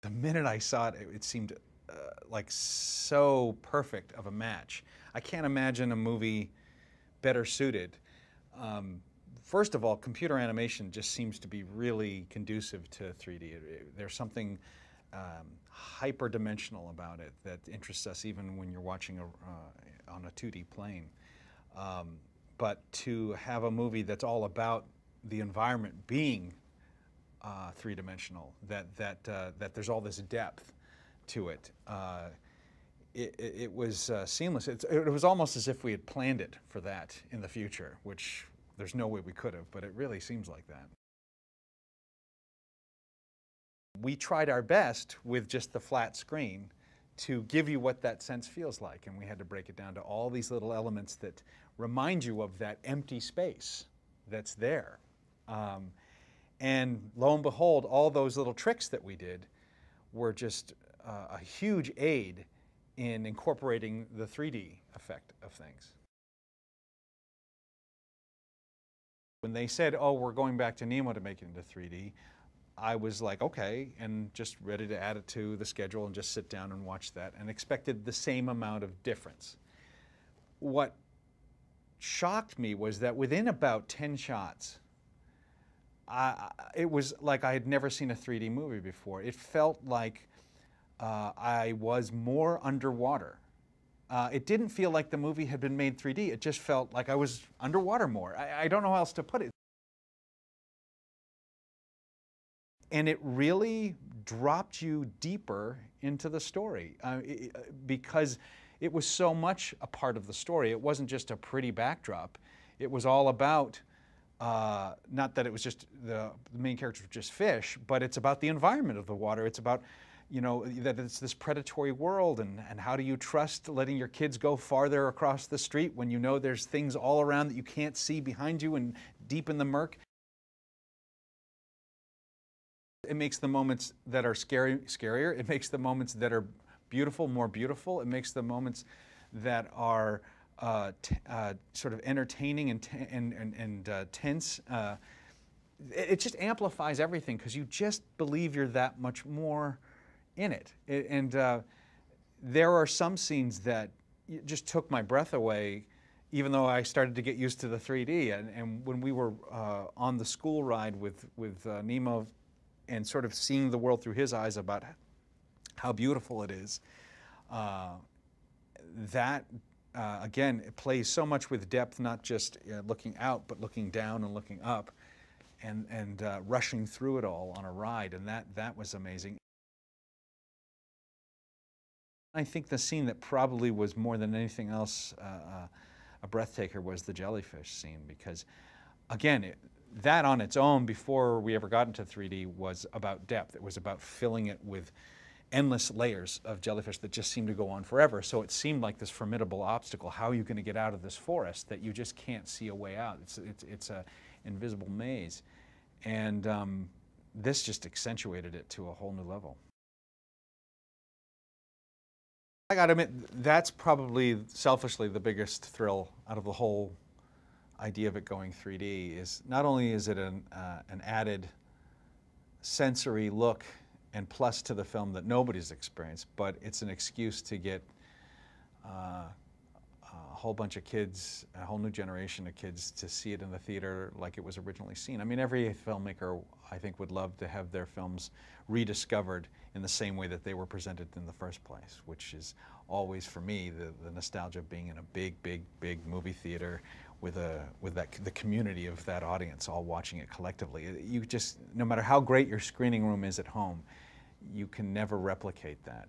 the minute I saw it, it seemed like so perfect of a match. I can't imagine a movie better suited. First of all, computer animation just seems to be really conducive to 3D. There's something hyper-dimensional about it that interests us even when you're watching on a 2D plane. But to have a movie that's all about the environment being three-dimensional, that there's all this depth to it, it was seamless. It was almost as if we had planned it for that in the future, which there's no way we could have, but it really seems like that. We tried our best with just the flat screen to give you what that sense feels like, and we had to break it down to all these little elements that remind you of that empty space that's there. And lo and behold, all those little tricks that we did were just a huge aid in incorporating the 3D effect of things. When they said, oh, we're going back to Nemo to make it into 3D, I was like, okay, and just ready to add it to the schedule and just sit down and watch that, and expected the same amount of difference. What shocked me was that within about 10 shots, it was like I had never seen a 3D movie before. It felt like I was more underwater. It didn't feel like the movie had been made 3D. It just felt like I was underwater more. I don't know how else to put it. And it really dropped you deeper into the story because it was so much a part of the story. It wasn't just a pretty backdrop. It was all about, not that it was just the main characters were just fish, but it's about the environment of the water. It's about, you know, that it's this predatory world, and how do you trust letting your kids go farther across the street when you know there's things all around that you can't see behind you and deep in the murk. It makes the moments that are scarier. It makes the moments that are beautiful more beautiful. It makes the moments that are sort of entertaining and tense. It just amplifies everything because you just believe you're that much more in it. There are some scenes that just took my breath away, even though I started to get used to the 3D. And when we were on the school ride with Nemo, and sort of seeing the world through his eyes about how beautiful it is, again, it plays so much with depth, not just looking out, but looking down and looking up, and rushing through it all on a ride, and that was amazing. I think the scene that probably was more than anything else a breathtaker was the jellyfish scene, because, again, that on its own, before we ever got into 3D, was about depth. It was about filling it with endless layers of jellyfish that just seemed to go on forever. So it seemed like this formidable obstacle. How are you going to get out of this forest that you just can't see a way out? It's an invisible maze. And this just accentuated it to a whole new level. I gotta admit, that's probably selfishly the biggest thrill out of the whole idea of it going 3D. Is not only is it an added sensory look and plus to the film that nobody's experienced, but it's an excuse to get a whole bunch of kids, a whole new generation of kids, to see it in the theater like it was originally seen. I mean, every filmmaker, I think, would love to have their films rediscovered in the same way that they were presented in the first place, which is always, for me, the nostalgia of being in a big, big, big movie theater with the community of that audience all watching it collectively. You just, no matter how great your screening room is at home, you can never replicate that.